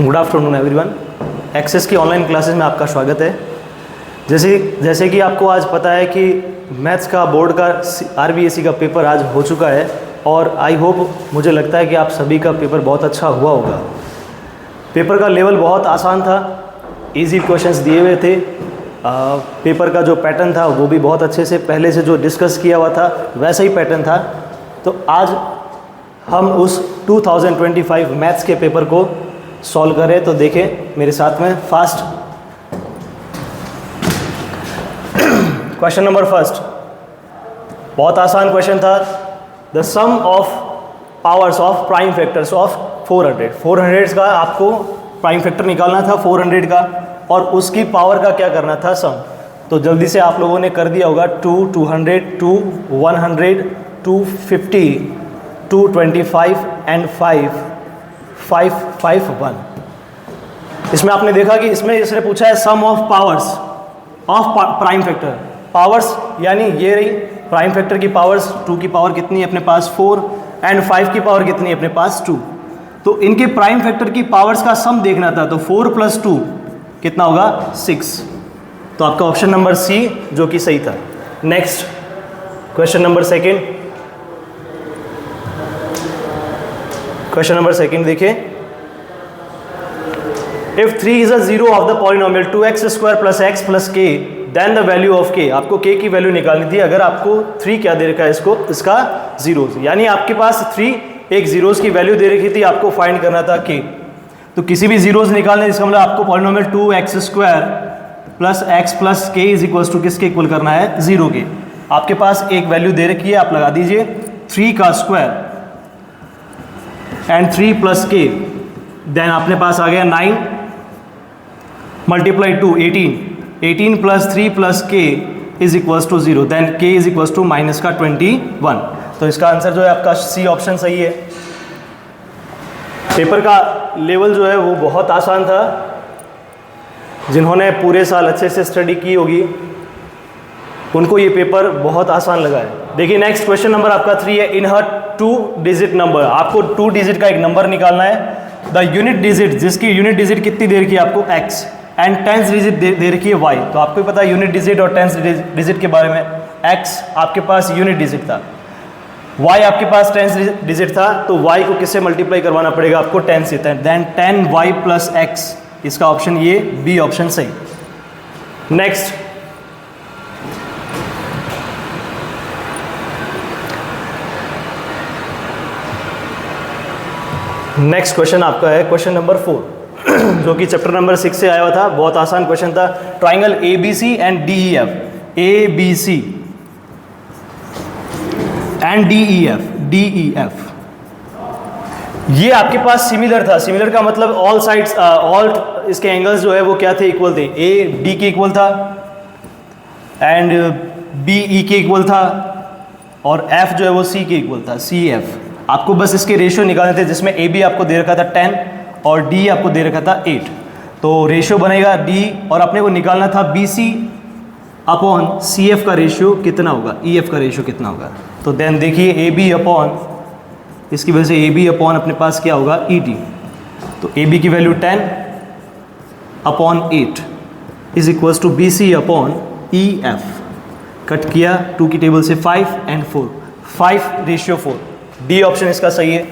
Good afternoon everyone. Access की online classes में आपका स्वागत है। जैसे कि आपको आज पता है कि मैथ्स का बोर्ड का आरबीएसई का पेपर आज हो चुका है और आई होप मुझे लगता है कि आप सभी का पेपर बहुत अच्छा हुआ होगा। पेपर का लेवल बहुत आसान था, इजी क्वेश्चंस दिए हुए थे। पेपर का जो पैटर्न था वो भी बहुत अच्छे से पहले से जो डिस्कस किया हुआ था वैसा ही पैटर्न था। तो आज हम उस 2025 मैथ्स के पेपर को सॉल्व करें, तो देखें मेरे साथ में फास्ट। क्वेश्चन नंबर फर्स्ट बहुत आसान क्वेश्चन था। The sum of powers of prime factors of 400 का आपको प्राइम फैक्टर निकालना था 400 का, और उसकी पावर का क्या करना था सम। तो जल्दी से आप लोगों ने कर दिया होगा 2, 200, 2, 100, 250, 225 एंड 5, 5, 5, 1। इसमें आपने देखा कि इसने पूछा है sum of powers of prime factor. Powers यानी ये रही प्राइम फैक्टर की पावर्स। 2 की पावर कितनी है अपने पास 4 एंड 5 की पावर कितनी है अपने पास 2। तो इनके प्राइम फैक्टर की पावर्स का सम देखना था, तो 4 + 2 कितना होगा 6। तो आपका ऑप्शन नंबर सी जो कि सही था। Next question number second. Question number second देखिए, if 3 is a zero of the polynomial 2x² + x + k then the value of k। आपको k की वैल्यू निकालनी थी। अगर आपको 3 क्या दे रखा है इसका जीरोस, यानी आपके पास 3 एक जीरोस की वैल्यू दे रखी थी, आपको फाइंड करना था k। तो किसी भी जीरोस निकालने, इसका मतलब आपको पॉलिनोमियल 2x² + x + k = किसके इक्वल करना है 0 के। आपके पास एक वैल्यू दे रखी है, आप लगा दीजिए 3 का स्क्वायर एंड 3 + k, देन अपने पास आ गया 9 × 2 18, 18 + 3 + k = 0, देन k = -21। तो इसका आंसर जो है आपका सी ऑप्शन सही है। पेपर का लेवल जो है वो बहुत आसान था। जिन्होंने पूरे साल अच्छे से स्टडी की होगी उनको ये पेपर बहुत आसान लगा है। देखिए नेक्स्ट क्वेश्चन नंबर आपका 3 है। इन हर 2 डिजिट नंबर, आपको 2 डिजिट का एक नंबर निकालना है। द यूनिट डिजिट, जिसकी यूनिट डिजिट कितनी दे रखी है आपको x एंड टेंस डिजिट दे रखी है y। तो आपको पता है यूनिट डिजिट और टेंस डिजिट के बारे में। x आपके पास यूनिट डिजिट था, y आपके पास टेंस डिजिट था, तो y को किससे मल्टीप्लाई करवाना पड़ेगा आपको 10 से, देन 10y + x। इसका ऑप्शन ये बी ऑप्शन सही। नेक्स्ट नेक्स्ट क्वेश्चन आपका है क्वेश्चन नंबर 4 जो कि चैप्टर नंबर 6 से आया हुआ था। बहुत आसान क्वेश्चन था। Triangle ABC and DEF, ABC and DEF, ये आपके पास सिमिलर था। सिमिलर का मतलब ऑल साइड्स, ऑल इसके एंगल्स जो है वो क्या थे, इक्वल थे। A D के इक्वल था एंड B E के इक्वल था, और F जो है वो C के इक्वल था, CF। आपको बस इसके रेशियो निकालने थे, जिसमें AB आपको दे रखा था 10 और D आपको दे रखा था 8। तो रेशियो बनेगा D, और अपने को निकालना था BC अपॉन CF का रेशियो कितना होगा, EF का रेशियो कितना होगा। तो देन देखिए AB अपॉन, इसकी वजह से AB अपॉन अपने पास क्या होगा ED। तो AB की value 10 upon 8 = BC upon EF। Cut किया 2 की टेबल से 5 एंड 4, 5:4। डी ऑप्शन इसका सही है।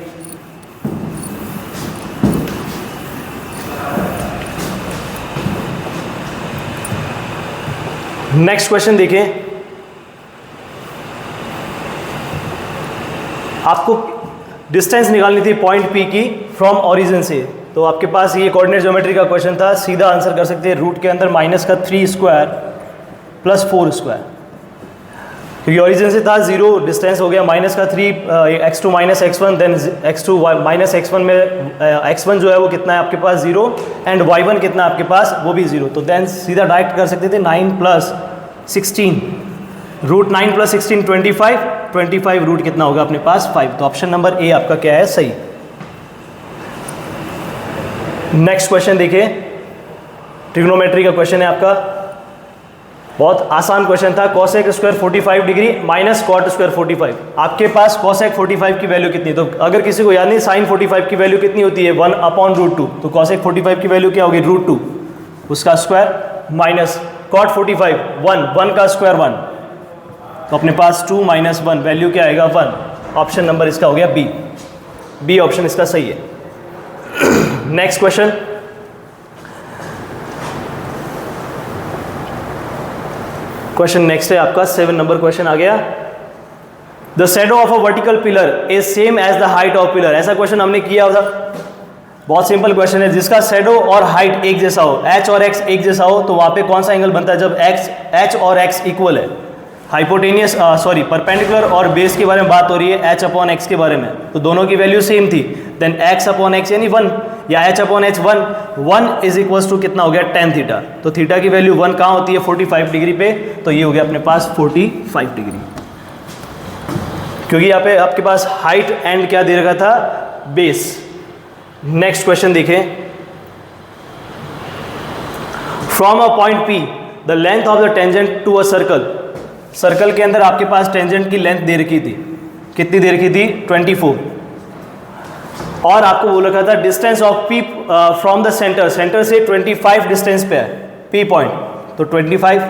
नेक्स्ट क्वेश्चन देखें। आपको डिस्टेंस निकालनी थी पॉइंट P की फ्रॉम ओरिजिन से। तो आपके पास ये कोऑर्डिनेट ज्योमेट्री का क्वेश्चन था। सीधा आंसर कर सकते हैं रूट के अंदर -3² + 4², क्योंकि ओरिजिन से था 0, डिस्टेंस हो गया -3 x2 - x1, then x2 - x1 में x1 जो है वो कितना है आपके पास 0 एंड y1 कितना आपके पास वो भी 0। तो देन सीधा डायरेक्ट कर सकते थे 9 + 16, रूट 9 + 16 25 रूट कितना होगा अपने पास 5। तो ऑप्शन नंबर ए आपका क्या है सही। नेक्स्ट क्वेश्चन देखिए, ट्रिग्नोमेट्री का क्वेश्चन है आपका। बहुत आसान क्वेश्चन था। कॉसेक स्क्वायर 45 डिग्री माइनस कॉट स्क्वायर 45। आपके पास कॉसेक 45 की वैल्यू कितनी, तो अगर किसी को याद नहीं साइन 45 की वैल्यू कितनी होती है 1/√2, तो कॉसेक 45 की वैल्यू क्या होगी √2 उसका स्क्वायर माइनस कॉट 45 1 का स्क्वायर 1, तो अपने पास 2 - 1 वैल्यू क्या आएगा 1। ऑप्शन नंबर इसका हो गया बी ऑप्शन इसका सही है। नेक्स्ट क्वेश्चन, क्वेश्चन नेक्स्ट है आपका 7 नंबर क्वेश्चन आ गया। The shadow of a vertical pillar is same as the height of pillar. ऐसा क्वेश्चन हमने किया था, बहुत सिंपल क्वेश्चन है। जिसका शैडो और हाइट एक जैसा हो, एच और एक्स एक जैसा हो, तो वहां पे कौन सा एंगल बनता है जब एच और एक्स इक्वल है। हाइपोटेनियस परपेंडिकुलर और बेस के बारे में बात हो रही है, h/x के बारे में, तो दोनों की वैल्यू सेम थी। देन x/x यानी 1 या h/h 1 इज इक्वल्स टू कितना हो गया tan थीटा। तो थीटा की वैल्यू 1 कहाँ होती है 45 डिग्री पे, तो ये हो गया अपने पास 45 डिग्री, क्योंकि यहाँ पे आपके पास हाइट एंड क्या दे रखा था बेस। नेक्स्ट क्वेश्चन देखें, from a point P the length of the tangent to a circle. Circle के अंदर आपके पास टेंजेंट की लेंथ दे रखी थी, कितनी दे रखी थी 24, और आपको बोल रखा था distance of P from the centre, centre से 25 डिस्टेंस पे है P पॉइंट, तो 25,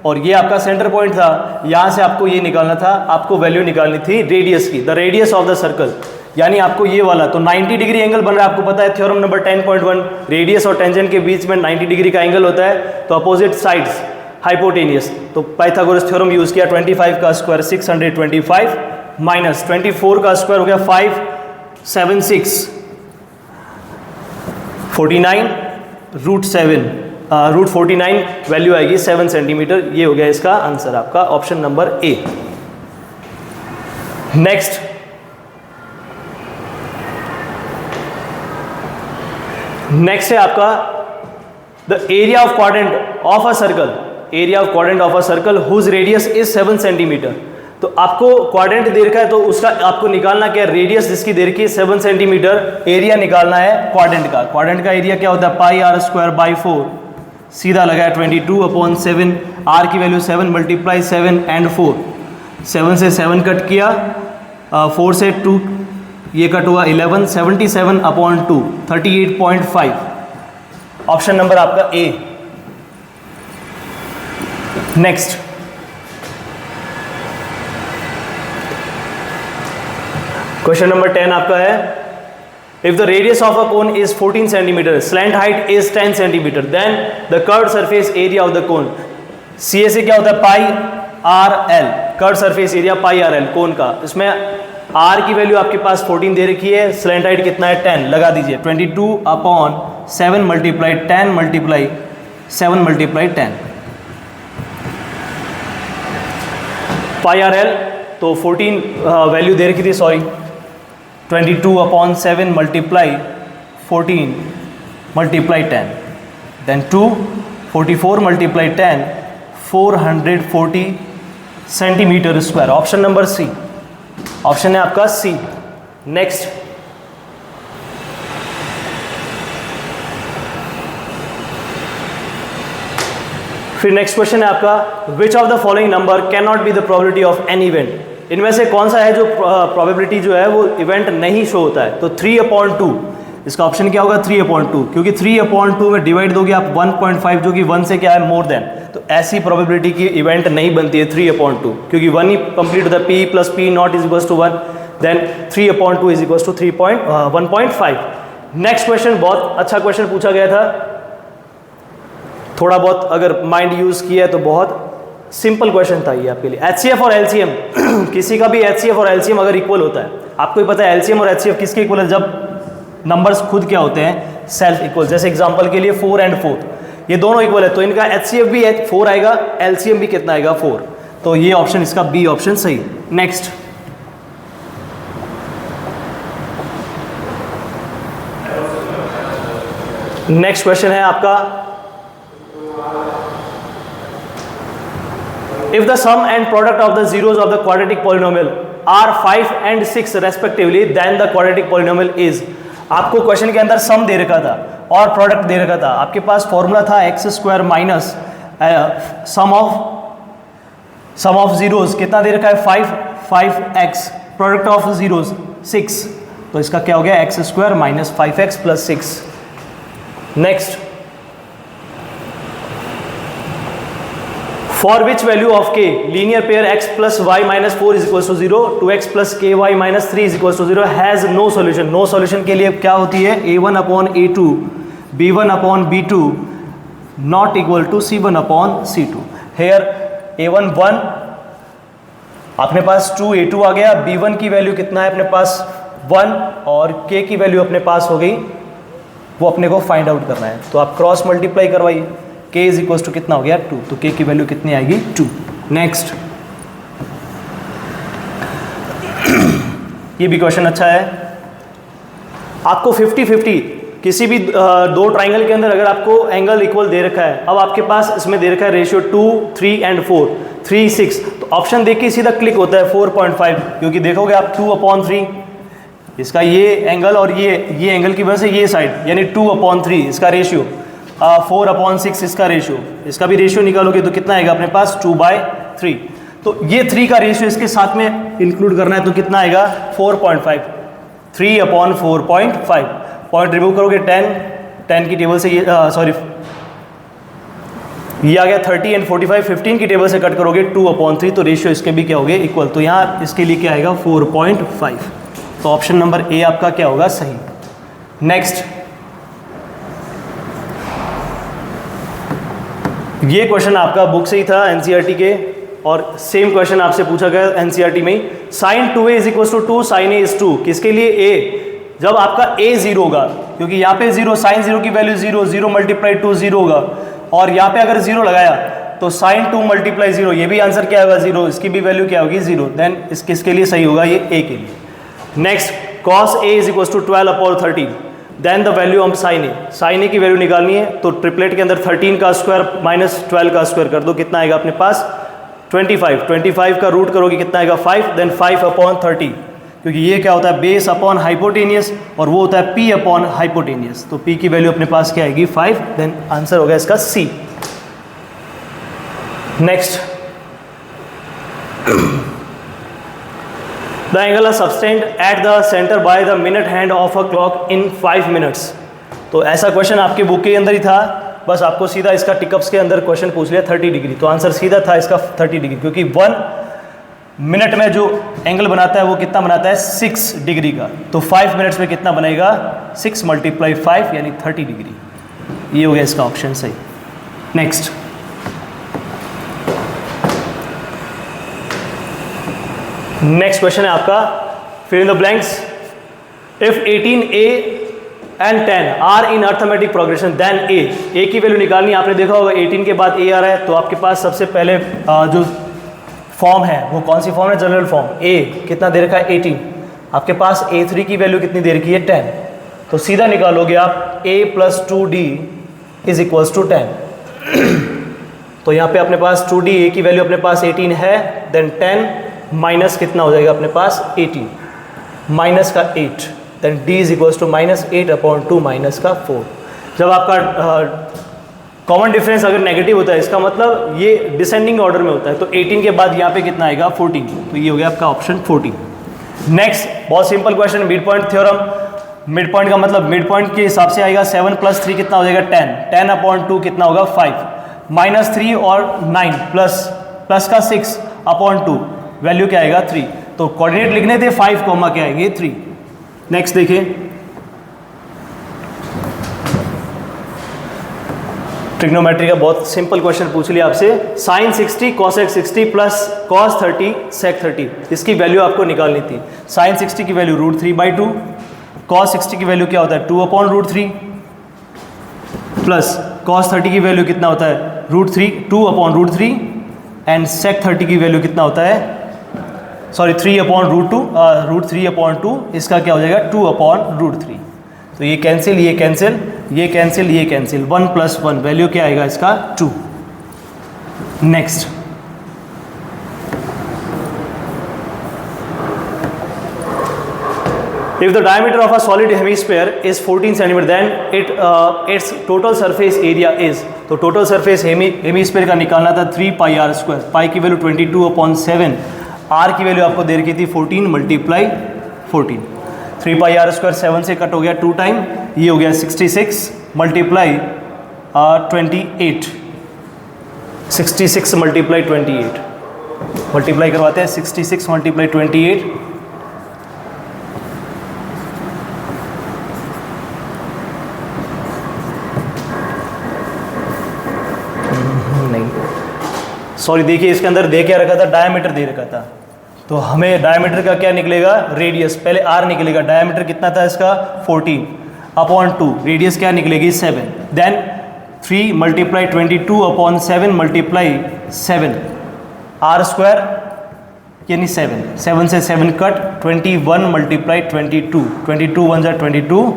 और ये आपका सेंटर पॉइंट था। यहाँ से आपको ये निकालना था, आपको वैल्यू निकालनी थी रेडियस की, the radius of the circle, यानी आपको ये वाला, तो 90 डिग्री एंगल बन रहा है। आपको पता है थ्योरम नंबर 10.1, रेडियस और टेंजेंट के बीच में 90 डिग्री का एंगल होता है, तो अपोजिट साइड्स हाइपोटेनियस, तो पाइथागोरस थ्योरम यूज किया। 25 का स्क्वायर 625 माइनस 24 का स्क्वायर हो गया 576 49 √7 वैल्यू आएगी 7 सेंटीमीटर। ये हो गया इसका आंसर आपका option number A. Next, next है आपका the area of quadrant of a circle, area of quadrant of a circle whose radius is 7 centimetre. तो आपको क्वाड्रेंट दे रखा है, तो उसका आपको निकालना क्या है, रेडियस जिसकी दे रखी है 7 सेंटीमीटर, एरिया निकालना है क्वाड्रेंट का। क्वाड्रेंट का एरिया क्या होता है πr²/4, सीधा लगाया 22/7, r की वैल्यू 7 × 7 एंड 4, 7 से 7 कट किया, 4 से 2 ये कट हुआ 11, 77/2 38.5। ऑप्शन नंबर आपका ए। नेक्स्ट, क्वेश्चन नंबर 10 आपका है, if the radius of a cone is 14 centimetre, slant height is 10 centimetre, then the curved surface area of the cone. CSA क्या होता है πRL, curved surface area πRL कोन का। इसमें r की value आपके पास 14 दे रखी है, स्लैंट हाइट कितना है 10, लगा दीजिए 22/7 × 10 × 7 × 10 πRL, तो 14 वैल्यू दे रखी थी, sorry 22/7 × 14 × 10, then 2 44 × 10 440 centimetre square. Option number C, option है आपका सी। नेक्स्ट, फिर नेक्स्ट क्वेश्चन है आपका, which of the following number cannot be the probability of an event. इनमें से कौन सा है जो प्रोबेबिलिटी जो है वो इवेंट नहीं शो होता है, तो 3/2, इसका ऑप्शन क्या होगा 3/2, क्योंकि 3/2 में डिवाइड दोगे आप 1.5 जो कि 1 से क्या है मोर देन, तो ऐसी प्रोबेबिलिटी की इवेंट नहीं बनती है 3/2, क्योंकि 1 ही कंप्लीट होता है, p + p not is equals to 1, then 3/2 is equals to 1.5। Next question, बहुत अच्छा क्वेश्चन पूछा गया था, थोड़ा बहुत अगर माइंड यूज किया तो बहुत सिंपल क्वेश्चन था ये आपके लिए। HCF और LCM किसी का भी HCF और LCM अगर इक्वल होता है, आपको ही पता है LCM और HCF किसके इक्वल है, जब नंबर्स खुद क्या होते हैं सेल्फ इक्वल। जैसे एग्जांपल के लिए 4 और 4 ये दोनों इक्वल है, तो इनका HCF भी 4 आएगा, LCM भी कितना आएगा 4, तो ये ऑप्शन इसका बी ऑप्शन सही। नेक्स्ट, नेक्स्ट क्वेश्चन है आपका, if the sum and product of the zeros of the quadratic polynomial are 5 and 6 respectively, then the quadratic polynomial is। आपको क्वेश्चन के अंदर सम दे रखा था और प्रोडक्ट दे रखा था, आपके पास फॉर्मूला था x² minus sum of sum of zeros कितना दे रखा है 5x, प्रोडक्ट ऑफ जीरोस 6, तो इसका क्या हो गया x square minus 5x plus 6। Next, for which value of k linear pair x plus y minus 4 is equal to 0, 2x plus k y minus 3 is equal to 0 has no solution. No solution के लिए क्या होती है a1 upon a2 b1 upon b2 not equal to c1 upon c2। Here a1 1, अपने पास 2a2 आ गया, b1 की value कितना है अपने पास 1 और k की वैल्यू अपने पास हो गई, वो अपने को फाइंड आउट करना है। तो आप क्रॉस मल्टीप्लाई करवाइए, k इज इक्वल टू कितना हो गया 2, तो k की वैल्यू कितनी आएगी 2। नेक्स्ट, ये भी क्वेश्चन अच्छा है। आपको 50-50 किसी भी दो ट्राइंगल के अंदर अगर आपको एंगल इक्वल दे रखा है, अब आपके पास इसमें दे रखा है रेशियो 2, 3 एंड 4, 3, 6, तो ऑप्शन देख के सीधा क्लिक होता है 4.5, क्योंकि देखोगे आप 2/3 इसका ये एंगल और ये एंगल की वजह से ये साइड यानी 2/3 इसका रेशियो, 4/6 इसका रेशियो, इसका भी रेशियो निकालोगे तो कितना आएगा अपने पास 2/3। तो ये 3 का रेशियो इसके साथ में इंक्लूड करना है तो कितना आएगा 4.5, 3/4.5। पॉइंट रिमूव करोगे 10 की टेबल से ये ये आ गया 30 एंड 45, 15 की टेबल से कट करोगे 2/3, तो रेशियो इसके भी क्या हो गए इक्वल, तो यहाँ इसके लिए क्या आएगा 4.5। तो ऑप्शन नंबर ए आपका क्या होगा सही। नेक्स्ट, ये क्वेश्चन आपका बुक से ही था एनसीईआरटी के, और सेम क्वेश्चन आपसे पूछा गया एनसीईआरटी में ही। sin 2a is equal to 2, sin a is 2, किसके लिए a, जब आपका a 0 होगा, क्योंकि यहाँ पे 0, sin 0 की वैल्यू 0, 0 मल्टीप्लाई 2 0 होगा, और यहाँ पे अगर 0 लगाया तो sin 2 मल्टीप्लाई 0, ये भी आंसर क्या होगा 0, इसकी भी वैल्यू क्या होगी 0, देन किसके लिए सही होगा ये a के लिए। Next, cos a is equal to 12/13, then the value of sin a, sin a की वैल्यू निकालनी है तो ट्रिपलेट के अंदर 13 का स्क्वायर माइनस 12 का स्क्वायर कर दो, कितना आएगा अपने पास 25 का रूट करोगे कितना आएगा 5, देन 5/30, क्योंकि ये क्या होता है बेस अपॉन हाइपोटेनियस और वो होता है p अपॉन हाइपोटेनियस, तो p की वैल्यू अपने पास क्या आएगी 5, देन आंसर होगा इसका C। Next, the angle of subtend at the centre by the minute hand of a clock in 5 minutes. तो ऐसा क्वेश्चन आपके बुक के अंदर ही था, बस आपको सीधा इसका टिकअप्स के अंदर क्वेश्चन पूछ लिया 30 डिग्री, तो आंसर सीधा था इसका 30 डिग्री, क्योंकि 1 मिनट में जो एंगल बनाता है वो कितना बनाता है 6 डिग्री का, तो 5 मिनट्स में कितना बनेगा 6 × 5 यानी 30 डिग्री। ये हो गया इसका ऑप्शन सही। नेक्स्ट, क्वेश्चन है आपका fill in the blanks. If 18a and 10 are in arithmetic progression then a की वैल्यू निकालनी, आपने देखा होगा 18 के बाद a आ रहा है, तो आपके पास सबसे पहले जो फॉर्म है वो कौन सी फॉर्म है जनरल फॉर्म, a कितना दे रखा है 18, आपके पास a3 की वैल्यू कितनी दे रखी है 10, तो सीधा निकालोगे आप a + 2d is equals to 10। तो यहाँ पे अपने पास 2d a की वैल्यू अपने पास 18 है, देन 10 माइनस कितना हो जाएगा अपने पास 18 माइनस का 8, then d is equals to -8/2 minus का 4। जब आपका कॉमन डिफरेंस अगर नेगेटिव होता है इसका मतलब ये डिसेंडिंग ऑर्डर में होता है, तो 18 के बाद यहाँ पे कितना आएगा 14, तो ये हो गया आपका ऑप्शन 14। नेक्स्ट, बहुत simple question, mid point theorem. Mid point का मतलब मिड पॉइंट के हिसाब से आएगा 7 + 3 कितना हो जाएगा 10, 10/2 कितना होगा 5, -3 और 9 प्लस का 6/2 वैल्यू क्या आएगा 3, तो कोऑर्डिनेट लिखने थे 5, क्या आएंगे 3। नेक्स्ट देखिए, ट्रिग्नोमेट्री का बहुत सिंपल क्वेश्चन पूछ लिया आपसे। sin 60 cosec 60 plus cos 30 sec 30, इसकी वैल्यू आपको निकालनी थी। sin 60 की वैल्यू √3/2, cos 60 की वैल्यू क्या होता है 2/√3, प्लस cos 30 की वैल्यू कितना होता है √2/√3, एंड sec 30 की वैल्यू कितना होता है 3/√2, इसका क्या हो जाएगा 2/√3। तो ये कैंसिल, ये कैंसिल, ये कैंसिल, ये कैंसिल, 1 + 1 वैल्यू क्या आएगा इसका 2। Next, If the diameter of a solid hemisphere is 14 centimeter, then its total surface area is, तो total surface hemisphere का निकालना था 3 pi r square, pi की वैल्यू 22/7, r की वैल्यू आपको दे रखी थी 14 मल्टीप्लाई 14, 3 pi r square 7 से कट हो गया 2 टाइम, ये हो गया 66 मल्टीप्लाई 28, 66 मल्टीप्लाई 28, मल्टीप्लाई करवाते हैं 66 मल्टीप्लाई 28, सॉरी देखिए इसके अंदर दे क्या रखा था, डायमीटर दे रखा था, तो हमें डायमीटर का क्या निकलेगा, रेडियस, पहले आर निकलेगा, डायमीटर कितना था इसका 14/2, रेडियस क्या निकलेगी 7, then 3 multiply 22/7 multiply 7, r square यानी 7 से 7 कट, 21 मल्टीप्लाई 22, 22 1 जा 22,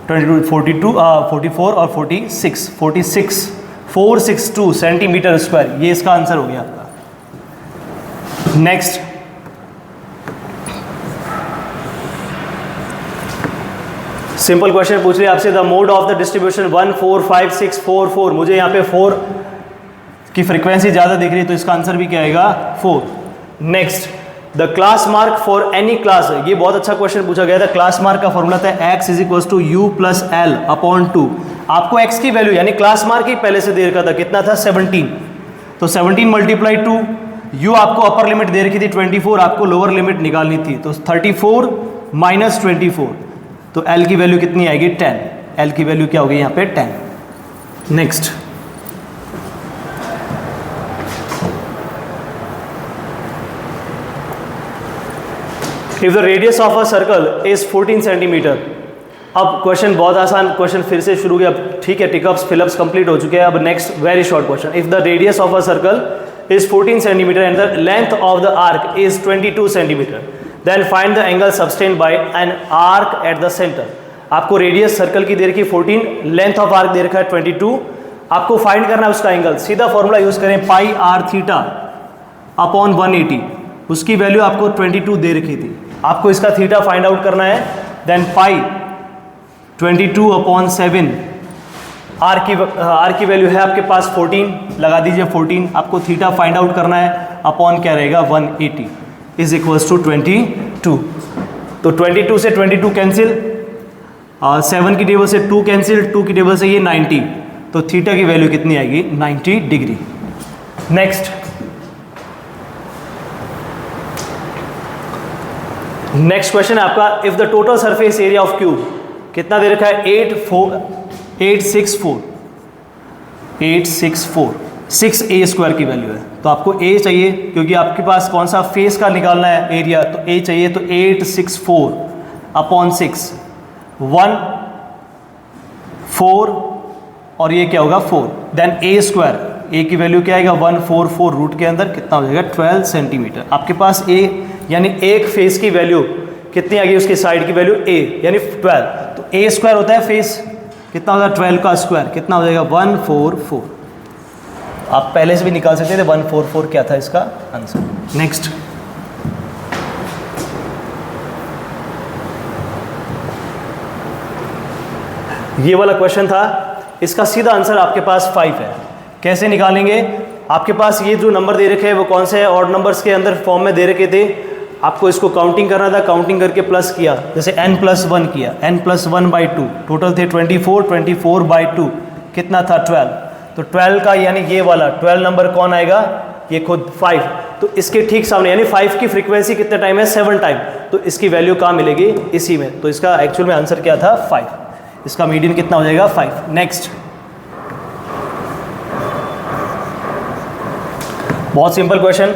42 44 और 46 462 सेंटीमीटर स्क्वायर, ये इसका आंसर हो गया आपका। नेक्स्ट, सिंपल क्वेश्चन पूछ लिया आपसे, the mode of the distribution 1 4 5 6 4 4, मुझे यहाँ पे 4 की फ्रीक्वेंसी ज़्यादा दिख रही है तो इसका आंसर भी क्या आएगा 4। Next, the class mark for any class, ये बहुत अच्छा क्वेश्चन पूछा गया था, क्लास मार्क का फॉर्मूला था x = u + l/2, आपको x की वैल्यू यानी क्लास मार्क ही पहले से दे रखा था, कितना था 17, तो 17 मल्टीप्लाई 2, u आपको अपर लिमिट दे रखी थी 24, आपको लोअर लिमिट निकालनी थी, तो 34 - 24, तो l की वैल्यू कितनी आएगी 10, l की वैल्यू क्या होगी यहाँ पे 10। Next, if the radius of a circle is 14 centimetre, अब क्वेश्चन बहुत आसान क्वेश्चन फिर से शुरू किया, ठीक है, टिकअप्स फिलअप्स कंप्लीट हो चुके हैं, अब next very short question, if the radius of a circle is 14 centimetre and the length of the arc is 22 centimetre, then find the angle subtended by an arc at the centre, आपको radius circle की दे रखी 14, length of arc दे रखा है 22, आपको find करना है उसका एंगल, सीधा फॉर्मूला यूज करें पाई r थीटा अपॉन 180, उसकी वैल्यू आपको 22 दे रखी थी, आपको इसका थीटा फाइंड आउट करना है, देन पाई 22/7, आर की वैल्यू है आपके पास 14, लगा दीजिए 14, आपको थीटा फाइंड आउट करना है, अपॉन क्या रहेगा 180 = 22, तो 22 से 22 कैंसिल, 7 की टेबल से 2 कैंसिल, 2 की टेबल से ये 90, तो थीटा की वैल्यू कितनी आएगी 90 डिग्री। नेक्स्ट, नेक्स्ट क्वेश्चन है आपका, if the total surface area of cube, कितना दे रखा है 864, 6a² की वैल्यू है, तो आपको a चाहिए क्योंकि आपके पास कौन सा फेस का निकालना है एरिया, तो a चाहिए, तो 864/6, 1 4 और ये क्या होगा 4, देन a², a की वैल्यू क्या आएगा 144, रूट के अंदर कितना हो जाएगा 12 सेंटीमीटर, आपके पास a यानी एक फेस की वैल्यू कितनी आ गई, उसकी साइड की वैल्यू a यानी 12, तो a² होता है फेस, कितना होगा 12 का स्क्वायर, कितना हो जाएगा 144, आप पहले से भी निकाल सकते थे 144 क्या था इसका आंसर। नेक्स्ट, ये वाला क्वेश्चन था, इसका सीधा आंसर आपके पास 5 है, कैसे निकालेंगे, आपके पास ये जो नंबर दे रखे हैं वो कौन से ऑड नंबर्स के अंदर फॉर्म में दे रखे थे, आपको इसको काउंटिंग करना था, काउंटिंग करके प्लस किया, जैसे n+1 किया, n+1/2, टोटल थे 24, 24/2 कितना था 12, तो 12 का यानी ये वाला 12 नंबर कौन आएगा, ये खुद 5, तो इसके ठीक सामने यानी 5 की फ्रीक्वेंसी कितने टाइम है 7 टाइम, तो इसकी वैल्यू कहाँ मिलेगी इसी में, तो इसका एक्चुअल में आंसर क्या था 5, इसका मीडियन कितना हो जाएगा 5। नेक्स्ट, बहुत simple question,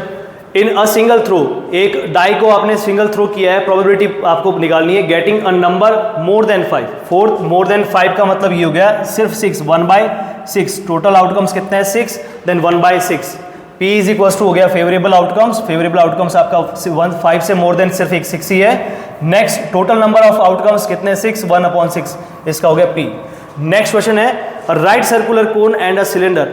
in a single throw, एक डाई को आपने सिंगल थ्रो किया है, प्रोबेबिलिटी आपको निकालनी है, getting a number more than 5, fourth more than 5 का मतलब ये हो गया सिर्फ 6, 1/6, टोटल आउटकम्स कितने हैं 6, देन 1/6, P = हो गया फेवरेबल आउटकम्स, फेवरेबल आउटकम्स आपका 5 से मोर देन सिर्फ एक 6 ही है। Next, total number of outcomes कितने 6, 1/6, इसका हो गया P। नेक्स्ट क्वेश्चन है, right circular cone and a cylinder,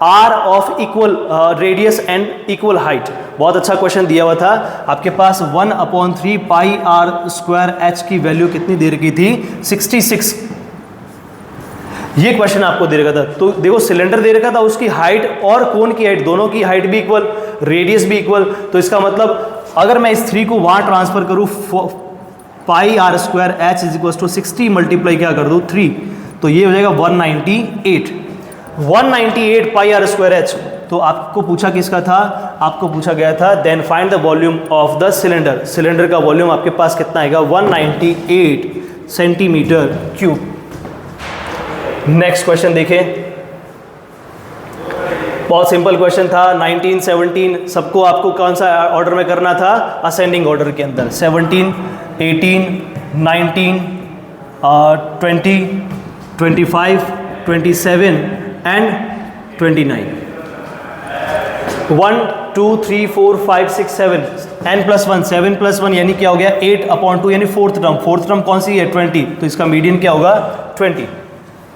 are of equal radius and equal height. बहुत अच्छा क्वेश्चन दिया हुआ था आपके पास। 1/3 पाई आर स्क्वायर एच की वैल्यू कितनी दे रखी थी? 66। ये क्वेश्चन आपको दे रखा था। तो देखो सिलेंडर दे रखा था, उसकी हाइट और कोन की हाइट, दोनों की हाइट भी इक्वल, रेडियस भी इक्वल। तो इसका मतलब अगर मैं इस 3 को वहां ट्रांसफर करूं, pi r square h is equal to 60 multiply क्या कर दूं 3, तो ये हो जाएगा 198 पाई आर स्क्वायर एच। तो आपको पूछा किसका था? आपको पूछा गया था then find the volume of the cylinder. Cylinder का वॉल्यूम आपके पास कितना आएगा? 198 सेंटीमीटर क्यूब। नेक्स्ट क्वेश्चन देखें, बहुत सिंपल क्वेश्चन था। 19, 17 सबको आपको कौन सा ऑर्डर में करना था? असेंडिंग ऑर्डर के अंदर। 17, 18, 19, 20, 25, 27 एंड 29। 1, 2, 3, 4, 5, 6, 7 n + 1, 7 + 1 यानी क्या हो गया? 8/2 यानी फोर्थ टर्म। फोर्थ टर्म कौन सी है? 20। तो इसका मीडियन क्या होगा? 20।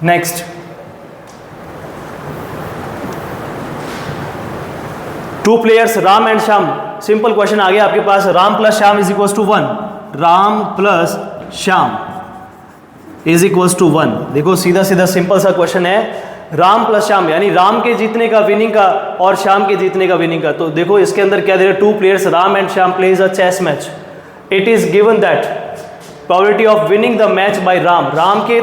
Next, 2 players Ram and Shyam. Simple question आ गया आपके पास। Ram plus Shyam is equal to 1। Ram plus Shyam is equal to 1। देखो सीधा सीधा सिंपल सा क्वेश्चन है। राम प्लस श्याम यानी राम के जीतने का विनिंग का और श्याम के जीतने का विनिंग का। तो देखो इसके अंदर क्या दे रहे? 2 players Ram and Shyam plays a chess match. It is given that probability of winning the match by Ram. Ram के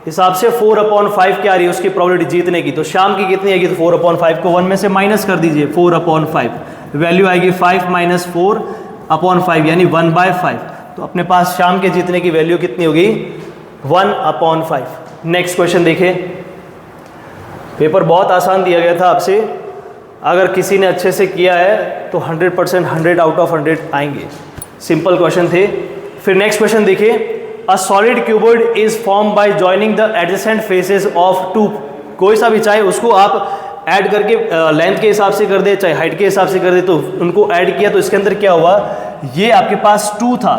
हिसाब से 4/5 क्या आ रही है उसकी प्रोबेबिलिटी जीतने की। तो शाम की कितनी आएगी? तो 4/5 को 1 में से माइनस कर दीजिए। 4/5 वैल्यू आएगी 5 - 4/5 यानी 1/5। तो अपने पास शाम के जीतने की वैल्यू कितनी होगी? 1/5। नेक्स्ट क्वेश्चन देखिए। पेपर बहुत आसान दिया गया था आपसे। अगर किसी ने अच्छे से किया है तो 100% 100 आउट ऑफ 100 आएंगे। सिंपल क्वेश्चन थे। फिर नेक्स्ट क्वेश्चन देखिए। A solid cuboid is formed by joining the adjacent faces of 2। कोई सा भी चाहे उसको आप ऐड करके लेंथ के हिसाब से कर दे, चाहे हाइट के हिसाब से कर दे, तो उनको ऐड किया तो इसके अंदर क्या हुआ? ये आपके पास 2 था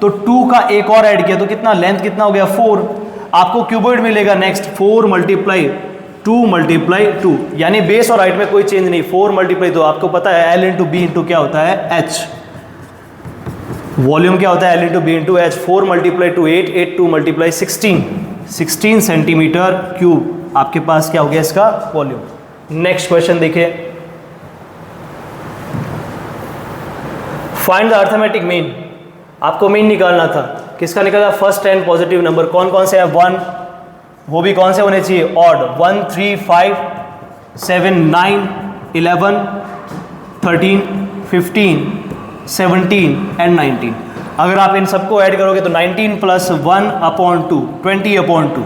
तो 2 का एक और ऐड किया तो कितना? लेंथ कितना हो गया? 4। आपको क्यूबॉइड मिलेगा नेक्स्ट 4 × 2 × 2 यानी बेस और हाइट में कोई चेंज नहीं। 4 मल्टीप्लाई, तो आपको पता है L × B × क्या होता है? H। वॉल्यूम क्या होता है? L × B × H। 4 × 2 8, 8 2 × 16 centimetre cube आपके पास क्या हो गया इसका वॉल्यूम। नेक्स्ट क्वेश्चन देखिए। Find the arithmetic mean. आपको मीन निकालना था। किसका निकाला? फर्स्ट 10 पॉजिटिव नंबर कौन कौन से हैं? 1, वो भी कौन से होने चाहिए? ऑड। 1, 3, 5, 7, 9, 11, 13, 15, 17 एंड 19। अगर आप इन सबको ऐड करोगे तो 19 + 1/2 20/2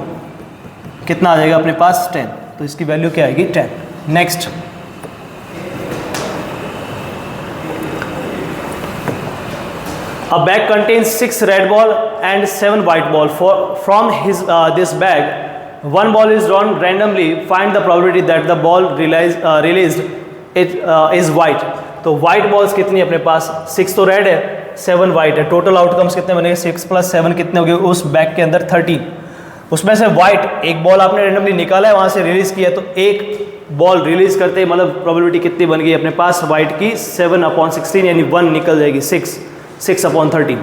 कितना आ जाएगा अपने पास? 10। तो इसकी वैल्यू क्या आएगी? 10। Next, a bag contains 6 red ball and 7 white ball. From this bag, 1 ball is drawn randomly. Find the probability that the ball released is white. तो व्हाइट बॉल्स कितनी है अपने पास? 6 तो रेड है, 7 वाइट है। टोटल आउटकम्स कितने बनेंगे? 6 + 7 कितने हो गए उस बैग के अंदर? 13। उसमें से व्हाइट एक बॉल आपने रेंडमली निकाला है, वहां से रिलीज किया, तो एक बॉल रिलीज करते ही मतलब प्रोबेबिलिटी कितनी बन गई अपने पास व्हाइट की? 7/16 यानी 1 निकल जाएगी। 6/13।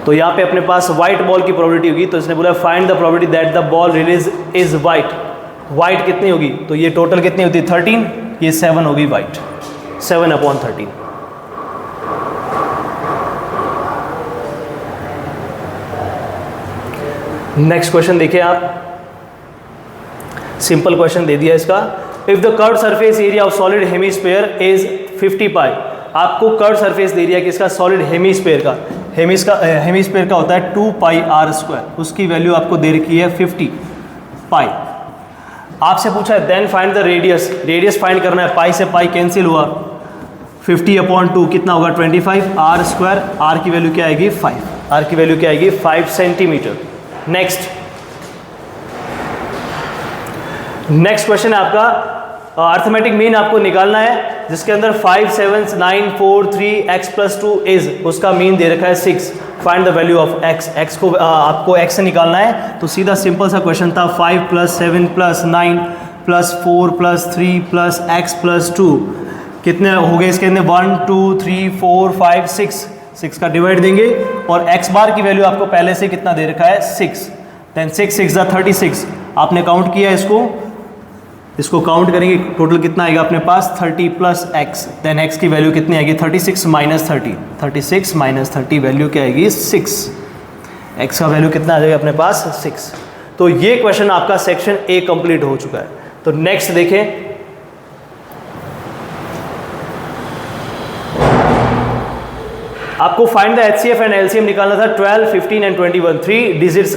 तो यहाँ पे अपने पास व्हाइट बॉल की प्रोबेबिलिटी होगी। तो इसने बोला find the probability that the ball release is white. White कितनी होगी? तो ये टोटल कितनी होती है? 13। ये 7 होगी व्हाइट। 7/13। नेक्स्ट क्वेश्चन देखिए आप। सिंपल क्वेश्चन दे दिया इसका। If the curve surface area of solid hemisphere is 50 पाई। आपको कर्व सरफेस दे दिया किसका? सॉलिड हेमीस्फीयर का। हेमीस्फीयर का होता है 2 पाई आर स्क्वायर। उसकी वैल्यू आपको दे रखी है 50 पाई। आपसे पूछा है then find the radius. Radius find करना है। पाई से पाई कैंसिल हुआ, 50/2 कितना होगा? 25 आर स्क्वायर। आर की वैल्यू क्या आएगी? 5। आर की वैल्यू क्या आएगी? 5 सेंटीमीटर। नेक्स्ट क्वेश्चन है आपका अर्थमेटिक मीन आपको निकालना है, जिसके अंदर 5 7 9 4 3 x + 2 इज, उसका मीन दे रखा है 6। Find the value of x। x को आपको x से निकालना है। तो सीधा सिंपल सा क्वेश्चन था। 5 + 7 + 9 plus 4 plus 3 plus x plus 2, कितने हो गए इसके अंदर 1 2 3 4 5 6 का डिवाइड देंगे और x बार की वैल्यू आपको पहले से कितना दे रखा है 6, देन 6 6 36, आपने काउंट किया इसको काउंट करेंगे टोटल कितना आएगा अपने पास 30 प्लस x, देन x की वैल्यू कितनी आएगी 36 माइनस 30, 36 माइनस 30 वैल्यू क्या आएगी 6, x का वैल्यू कितना आ जाएगा अपने पास 6। तो ये क्वेश्चन आपका सेक्शन ए कंप्लीट हो चुका है। तो नेक्स्ट देखें, आपको find the HCF and LCM निकालना था 12, 15 एंड 21, 3 डिजिट्स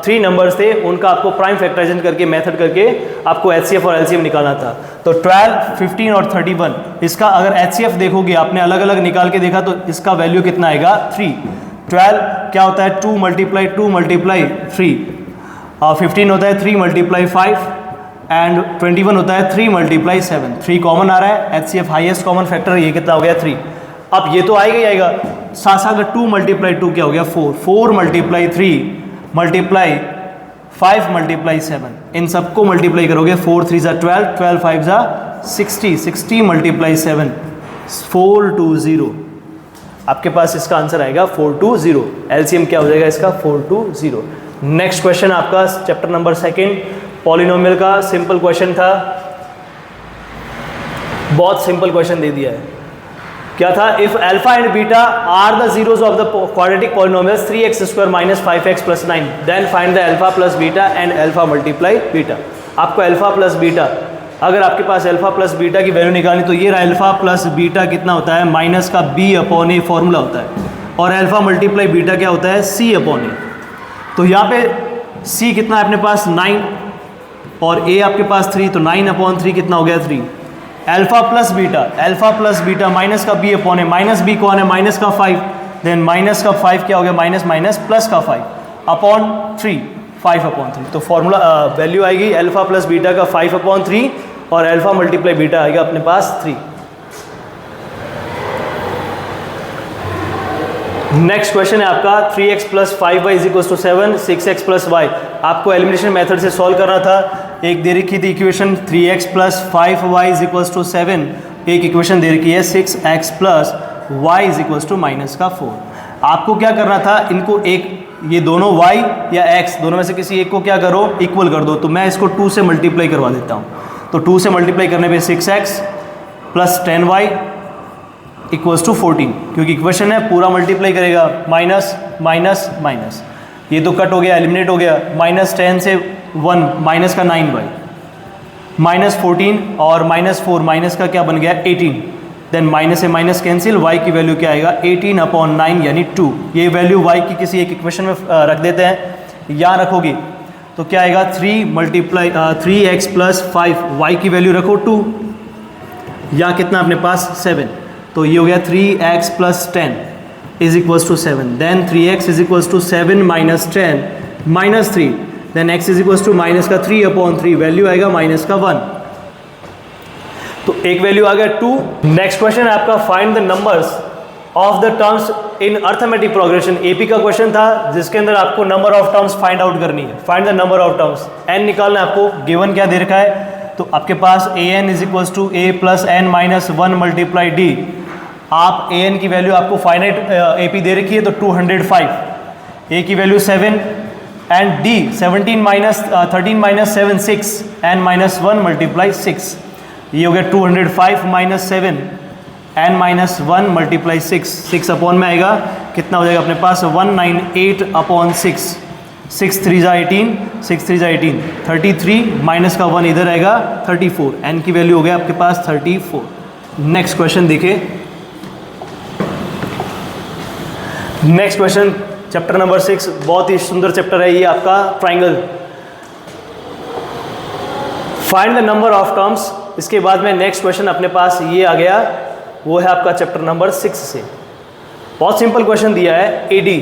3 नंबर्स थे, उनका आपको प्राइम फैक्टराइजेशन करके मेथड करके आपको एचसीएफ और एलसीएम निकालना था। तो 12, 15 और 31, इसका अगर एचसीएफ देखोगे आपने अलग अलग निकाल के देखा तो इसका वैल्यू कितना आएगा 3। 12 क्या होता है 2 मल्टीप्लाई 3, 15 होता है 3 मल्टीप्लाई 5 एंड 21 होता है 3 मल्टीप्लाई 7, 3 कॉमन आ रहा है, एचसीएफ हाईएस्ट कॉमन फैक्टर, ये कितना हो गया 3। अब ये तो आएगा ही आएगा, साथ साथ 2 मल्टीप्लाई 2 क्या हो गया 4, 4 मल्टीप्लाई 3 मल्टीप्लाई 5 मल्टीप्लाई 7, इन सबको मल्टीप्लाई करोगे 4 3 ज़ा 12, 12 5 ज़ा 60, 60 मल्टीप्लाई 7 420, आपके पास इसका आंसर आएगा 420। एलसीएम क्या हो जाएगा इसका 420। नेक्स्ट क्वेश्चन आपका चैप्टर नंबर 2 पॉलिनोमियल का सिंपल क्वेश्चन था, बहुत सिंपल क्वेश्चन दे दिया है। क्या था, if alpha and beta are the zeros of the quadratic polynomials 3x square minus 5x plus 9, then find the alpha plus beta and alpha multiply beta. आपको alpha plus beta, अगर आपके पास alpha plus beta की value निकालनी तो ये alpha plus beta कितना होता है माइनस का b अपॉन ए फॉर्मूला होता है, और अल्फा मल्टीप्लाई बीटा क्या होता है c अपॉन ए। तो यहाँ पे c कितना है अपने पास 9 और a आपके पास 3, तो 9 अपॉन 3 कितना हो गया 3। अल्फा प्लस बीटा माइनस का b अपॉन ए, माइनस b कौन है माइनस का 5, देन माइनस का 5 क्या हो गया माइनस माइनस प्लस का 5 अपॉन 3, 5 अपॉन 3। तो फॉर्मूला वैल्यू आएगी अल्फा प्लस बीटा का 5 अपॉन 3 और अल्फा मल्टीप्लाई बीटा आएगा अपने पास 3। नेक्स्ट क्वेश्चन है आपका 3x plus 5y is equal to 7, 6x plus y। आपको एलिमिनेशन मेथड से सॉल्व करना था। एक दे रखी थी equation 3x plus 5y is equal to 7, एक इक्वेशन दे रखी है 6x plus y is equal to minus का 4। आपको क्या करना था, इनको एक ये दोनों y या x दोनों में से किसी एक को क्या करो इक्वल कर दो। तो मैं इसको 2 से मल्टीप्लाई करवा देता हूँ। तो 2 से मल्टीप्लाई करने पे 6x plus 10y equals to 14, क्योंकि इक्वेशन है पूरा मल्टीप्लाई करेगा, माइनस माइनस माइनस, ये तो कट हो गया एलिमिनेट हो गया, माइनस 10 से 1 माइनस का 9y, माइनस 14 और माइनस 4 माइनस का क्या बन गया 18, देन माइनस से माइनस कैंसिल, y की वैल्यू क्या आएगा 18 अपॉन 9 यानी 2। ये वैल्यू y की किसी एक इक्वेशन में रख देते हैं, यहाँ रखोगी तो क्या आएगा 3 मल्टीप्लाई 3x प्लस 5, y की वैल्यू रखो 2, या कितना अपने पास 7, तो ये हो गया 3x plus 10 is equals to 7, then 3x is equals to 7 minus 10 minus 3, then x is equals to minus का 3 अपॉन 3, वैल्यू आएगा माइनस का 1। तो एक वैल्यू आ गया 2। नेक्स्ट क्वेश्चन है आपका find the numbers of the terms in arithmetic progression. AP का question था जिसके अंदर आपको number of terms find out करनी है। Find the number of terms, n निकालना है आपको, गिवन क्या दे रखा है, तो आपके पास an is equals to a plus n minus 1 multiply d। आप an की वैल्यू आपको फाइनाइट AP दे रखी है तो 205, a की value 7 and d 17 minus 13 minus 7 6 n minus 1 multiply 6, ये हो गया 205 minus 7 n minus 1 multiply 6, 6 upon में आएगा कितना हो जाएगा अपने पास 198 अपॉन 6, 6 3 जा 18, 6 3 जा 18, 33 माइनस का 1 इधर आएगा 34, n की वैल्यू हो गया आपके पास 34। नेक्स्ट क्वेश्चन देखिए, नेक्स्ट क्वेश्चन चैप्टर नंबर 6, बहुत ही सुंदर चैप्टर है ये आपका, triangle. Find the number of terms. इसके बाद में नेक्स्ट क्वेश्चन अपने पास ये आ गया, वो है आपका चैप्टर नंबर 6 से। बहुत सिंपल क्वेश्चन दिया है, AD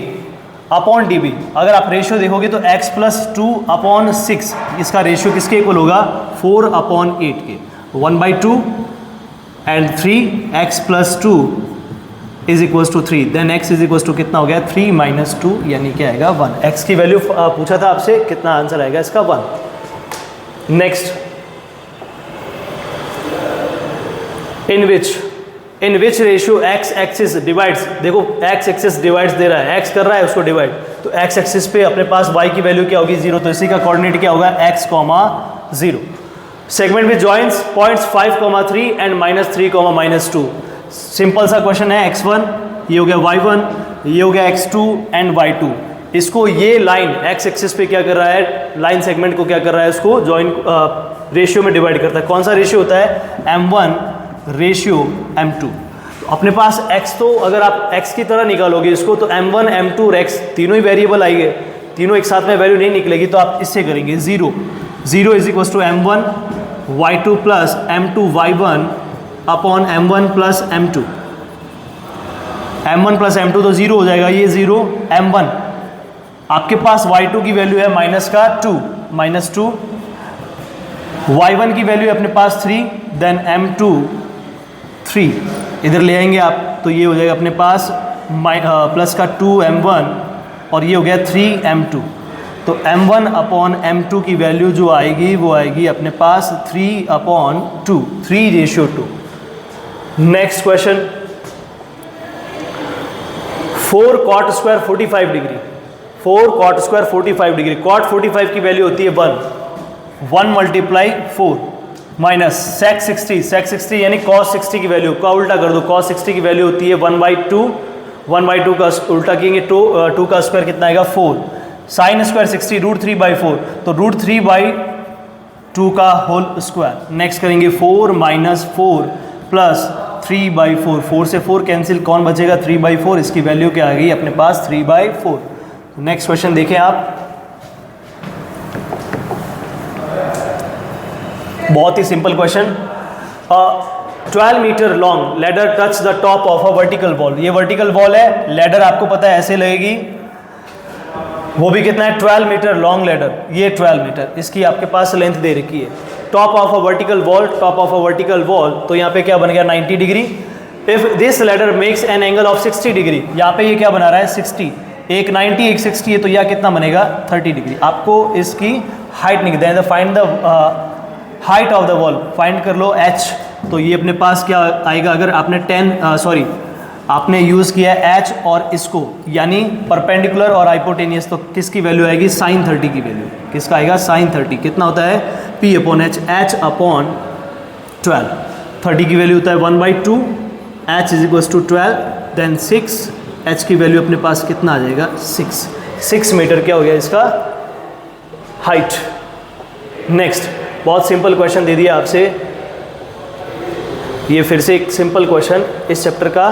अपॉन DB। अगर आप रेशियो देखोगे तो x प्लस 2 अपॉन 6, इसका रेशियो किसके इक्वल होगा 4 अपॉन 8 के, 1/2 and 3x plus 2 is equals to 3, then x is equals to कितना हो गया 3 माइनस 2 यानी क्या आएगा 1। x की वैल्यू पूछा था आपसे, कितना आंसर आएगा इसका 1। Next in which ratio x axis divides, देखो एक्स एक्सिस डिवाइड्स दे रहा है, एक्स कर रहा है उसको डिवाइड, तो एक्स एक्सिस पे अपने पास y की वैल्यू क्या होगी 0, तो इसी का कोऑर्डिनेट क्या होगा x, 0। Segment with joints points 5,3 and -3, -2। Simple सा क्वेश्चन है, x1 ये हो गया y1, ये हो गया x2 एंड y2। इसको ये लाइन x एक्सिस पे क्या कर रहा है, लाइन सेगमेंट को क्या कर रहा है, उसको जॉइंट रेशियो में डिवाइड करता है। कौन सा रेशियो होता है, m1 रेशियो m2। तो अपने पास x, तो अगर आप x की तरह निकालोगे इसको तो m1 m2 और x तीनों ही वेरिएबल आएंगे, तीनों एक साथ में वैल्यू नहीं निकलेगी, तो आप इससे करेंगे 0 is equal to m1 y2 plus m2 y1 upon m1 plus m2। m1 plus m2 तो 0 हो जाएगा, ये 0 m1, आपके पास y2 की वैल्यू है -2, y1 की वैल्यू है अपने पास 3, देन m2 3 इधर ले आएंगे आप, तो ये हो जाएगा अपने पास प्लस का 2m1 और ये हो गया 3m2। तो m1 अपॉन m2 की वैल्यू जो आएगी वो आएगी अपने पास 3/2, 3:2। Next question, 4 cot square 45 degree, 4 cot square 45 degree, cot 45 की वैल्यू होती है 1 मल्टीप्लाई 4 माइनस sec 60 यानी cos 60 की वैल्यू का उल्टा कर दो, cos 60 की वैल्यू होती है 1/2 का उल्टा करेंगे 2 का स्क्वायर कितना आएगा 4, साइन स्क्वायर 60 √3/4, तो √3/2 का होल स्क्वायर। नेक्स्ट करेंगे 4 - 4 प्लस 3/4, 4 से 4 कैंसिल, कौन बचेगा 3/4, इसकी वैल्यू क्या आ गई अपने पास 3/4। नेक्स्ट क्वेश्चन देखें आप, बहुत ही simple question. 12 metre long ladder touch the top of a vertical wall, ये वर्टिकल वॉल है, लेडर आपको पता है ऐसे लगेगी, वो भी कितना है 12 मीटर लॉन्ग लेडर, ये 12 मीटर इसकी आपके पास लेंथ दे रखी है। Top of a vertical wall, top of a vertical wall, तो यहाँ पे क्या बन गया 90 degree. If this ladder makes an angle of 60 degree, यहाँ पे ये क्या बना रहा है 60, एक 90 एक 60 है, तो यह कितना बनेगा 30 डिग्री। आपको इसकी हाइट निकलता है, find the height of the wall, find कर लो h, तो ये अपने पास क्या आएगा, अगर आपने आपने यूज़ किया है h और इसको यानी परपेंडिकुलर और हाइपोटेनियस, तो किसकी वैल्यू आएगी sin 30 की वैल्यू, किसका आएगा sin 30, कितना होता है p/h, h अपॉन 12, 30 की वैल्यू होता है 1/2, h is equal to 12, then 6, h की वैल्यू अपने पास कितना आ जाएगा 6 मीटर क्या हो गया इसका हाइट। नेक्स्ट, बहुत सिंपल क्वेश्चन दे दिया आपसे, ये फिर से एक सिंपल क्वेश्चन इस चैप्टर का।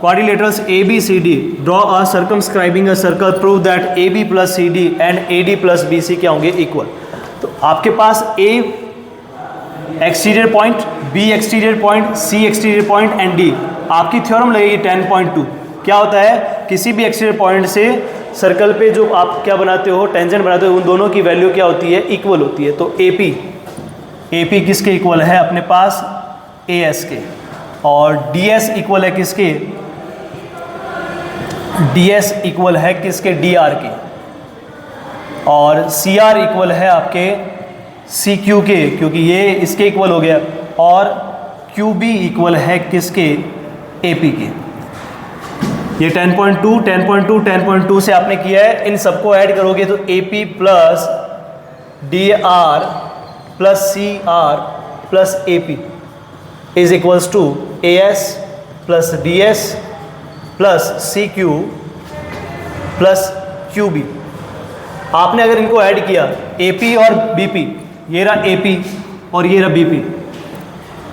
Quadrilaterals ABCD, draw a circumscribing a circle, prove that AB plus CD and AD plus BC क्या होंगे इक्वल। तो आपके पास A exterior point, B exterior point, C exterior point and D, आपकी theorem लगेगी 10.2। क्या होता है, किसी भी एक्सटीरियर पॉइंट से सर्कल पे जो आप क्या बनाते हो टेंजेंट बनाते हो, उन दोनों की वैल्यू क्या होती है इक्वल होती है। तो AP किसके इक्वल है अपने पास AS के, और DS इक्वल है किसके, DS इक्वल है किसके DR के, और CR इक्वल है आपके CQ के, क्योंकि ये इसके इक्वल हो गया, और QB इक्वल है किसके AP के। ये 10.2 से आपने किया है, इन सबको ऐड करोगे तो AP plus DR plus CR plus AP is equals to AS plus DS plus CQ plus QB। आपने अगर इनको ऐड किया AP और BP, ये रहा AP और ये रहा BP,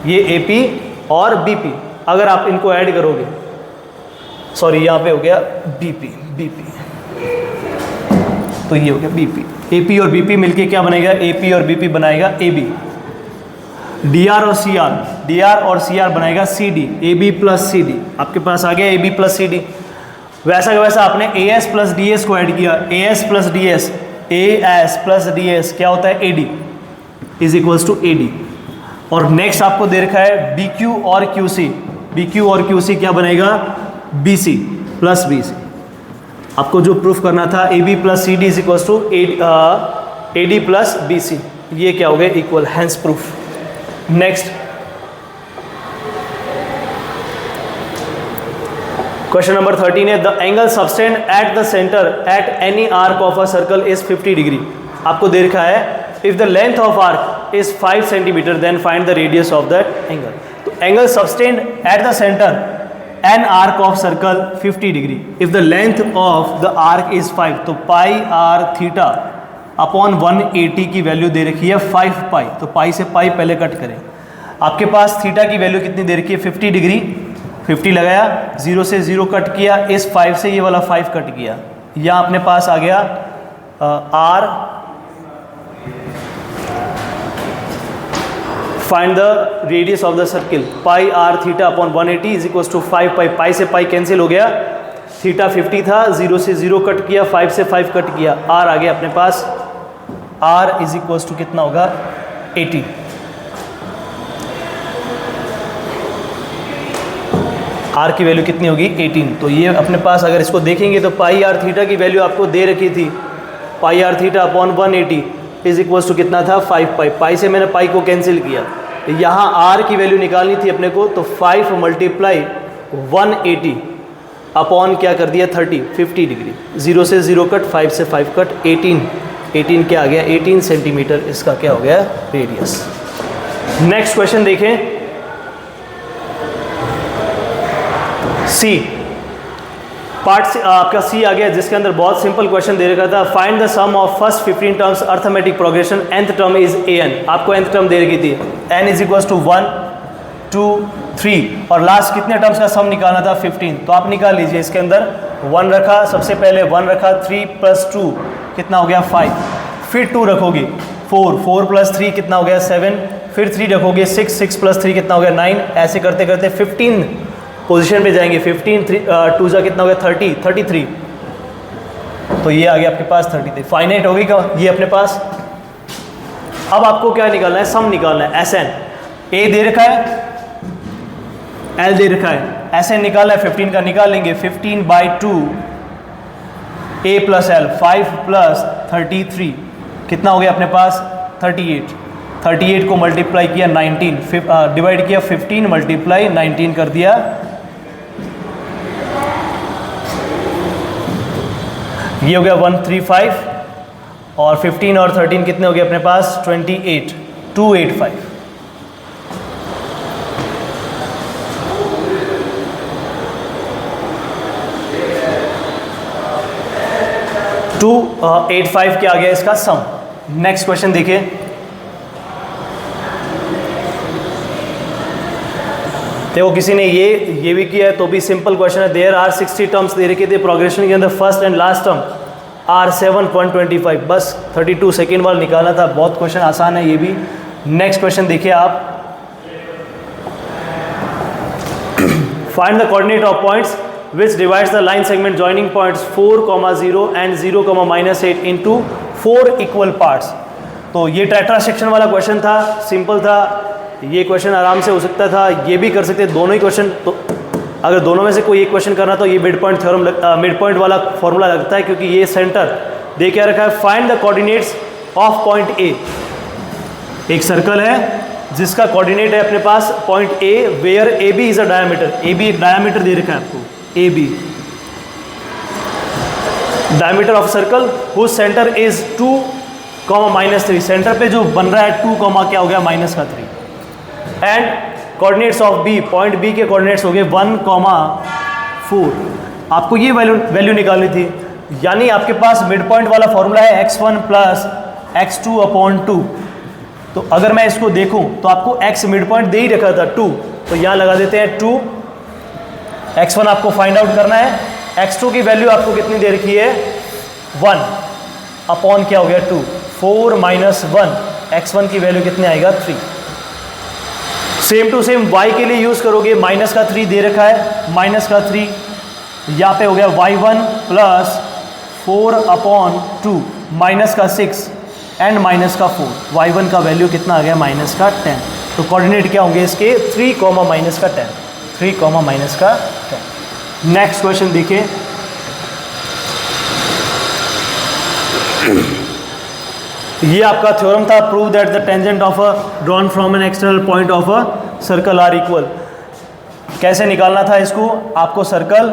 ये AP और BP, अगर आप इनको ऐड करोगे, सॉरी यहाँ पे हो गया BP, तो ये हो गया BP, AP और BP मिलके क्या बनेगा, AP और BP बनाएगा AB, DR और CR बनाएगा CD, AB प्लस CD, आपके पास आ गया AB प्लस CD। वैसा का वैसा आपने AS प्लस DS को ऐड किया, AS प्लस DS क्या होता है AD is equals to AD। और नेक्स्ट आपको दे रखा है BQ और QC क्या बनेगा BC प्लस BC। आपको जो प्रूफ करना था AB plus CD is equals to AD plus BC, ये क्या हो गया equal, hence proof. Next question number 13 है the angle subtended at the centre at any arc of a circle is 50 degree. आपको दे रखा है if the length of arc is 5 centimetre then find the radius of that angle. तो angle subtended at the centre an arc of circle 50 degree. If the length of the arc is 5 तो pi r theta upon 180 की value दे रखी है 5 पाई। तो पाई से पाई पहले cut करें। आपके पास थीटा की वैल्यू कितनी दे रखी है 50 डिग्री। 50 लगाया, 0 से 0 कट किया, इस 5 से ये वाला 5 कट किया, यहाँ अपने पास आ गया r. Find the radius of the circle pi r theta upon 180 is equal to 5 pi. Pi से पाई कैंसिल हो गया, थीटा 50 था, 0 से 0 कट किया, 5 से 5 कट किया, आर आ गया अपने पास। आर इज इक्वल टू कितना होगा 80। आर की वैल्यू कितनी होगी 18। तो ये अपने पास अगर इसको देखेंगे तो पाई आर थीटा की वैल्यू आपको दे रखी थी, pi r theta upon 180 is equal to कितना था 5 पाई। पाई से मैंने पाई को कैंसिल किया, यहाँ आर की वैल्यू निकालनी थी अपने को, तो 5 मल्टीप्लाई 180 अपॉन क्या कर दिया 30, 50 डिग्री। 0 से 0 कट, 5 से 5 कट, 18 क्या आ गया 18 सेंटीमीटर इसका क्या हो गया रेडियस। नेक्स्ट क्वेश्चन देखें, सी पार्ट आपका सी आ गया, जिसके अंदर बहुत सिंपल क्वेश्चन दे रखा था find the sum of first 15 terms arithmetic progression, nth term is an। आपको nth टर्म दे रखी थी n इज इक्वल टू 1 2 3 और लास्ट कितने टर्म्स का सम निकालना था 15। तो आप निकाल लीजिए, इसके अंदर 1 रखा, सबसे पहले 1 रखा, 3 + 2 कितना हो गया 5, फिर 2 रखोगे 4, 4 + 3 कितना हो गया 7, फिर 3 रखोगे 6, 6 + 3 कितना हो गया 9, ऐसे करते करते 15 पोजीशन पे जाएंगे। 15 2 जा कितना हो गया 30, 33। तो ये आ गया आपके पास 33। फाइनाइट होगी क्या ये अपने पास। अब आपको क्या निकालना है, सम निकालना है। SN A दे रखा है, L दे रखा है, SN निकालना है 15 का, निकाल लेंगे 15/2 A + L 5 + 33 कितना हो गया अपने पास 38। 38 को मल्टीप्लाई किया 19 डिवाइड किया 15 × 19 कर दिया, ये हो गया 135 और 15 और 13 कितने हो गए अपने पास 28, 285। टू 85 क्या आ गया इसका सम। नेक्स्ट क्वेश्चन देखिए, देखो किसी ने ये भी किया है तो भी सिंपल क्वेश्चन है। देयर आर 60 टर्म्स दे रखे थे प्रोग्रेशन के अंदर, first and last term are 7.25, बस 32 सेकेंड वाला निकालना था। बहुत क्वेश्चन आसान है ये भी। नेक्स्ट क्वेश्चन देखिए आप, find the coordinate of points which divides the line segment joining points 4,0 and 0,-8 into 4 equal parts. तो ये टेट्रा सेक्शन वाला क्वेश्चन था, सिंपल था, ये क्वेश्चन आराम से हो सकता था, ये भी कर सकते दोनों ही क्वेश्चन। तो अगर दोनों में से कोई एक क्वेश्चन करना तो ये mid point theorem mid point वाला फॉर्मूला लगता है, क्योंकि ये सेंटर दे क्या रखा है, find the coordinates of point a. एक सर्कल है जिसका कोऑर्डिनेट है अपने पास point a, where a b is a diameter. A b एक डायमीटर दे रखा है आपको, a b diameter of circle whose centre is 2, -3। Centre पे जो बन रहा है 2, क्या हो गया -3। And coordinates of B, point B के कोऑर्डिनेट्स हो गए 1, 4। आपको ये वैल्यू निकालनी थी, यानी आपके पास मिड पॉइंट वाला फॉर्मूला है x1 + x2/2। तो अगर मैं इसको देखूं तो आपको x मिड पॉइंट दे ही रखा था 2, तो यहाँ लगा देते हैं 2। x1 आपको फाइंड आउट करना है, x2 की वैल्यू आपको कितनी दे रखी है 1 अपॉन क्या हो गया 2, 4 - 1, x1 की वैल्यू कितनी आएगा 3। सेम टू सेम y के लिए यूज करोगे, -3 दे रखा है, -3 यहाँ पे हो गया y1 + 4/2 -6 एंड -4। y1 का वैल्यू कितना आ गया -10। तो कोऑर्डिनेट क्या होंगे इसके 3, -10, 3, -10। नेक्स्ट क्वेश्चन देखिए, ये आपका थ्योरम था, prove that the tangent of a drawn from an external point of a circle are equal. कैसे निकालना था इसको, आपको सर्कल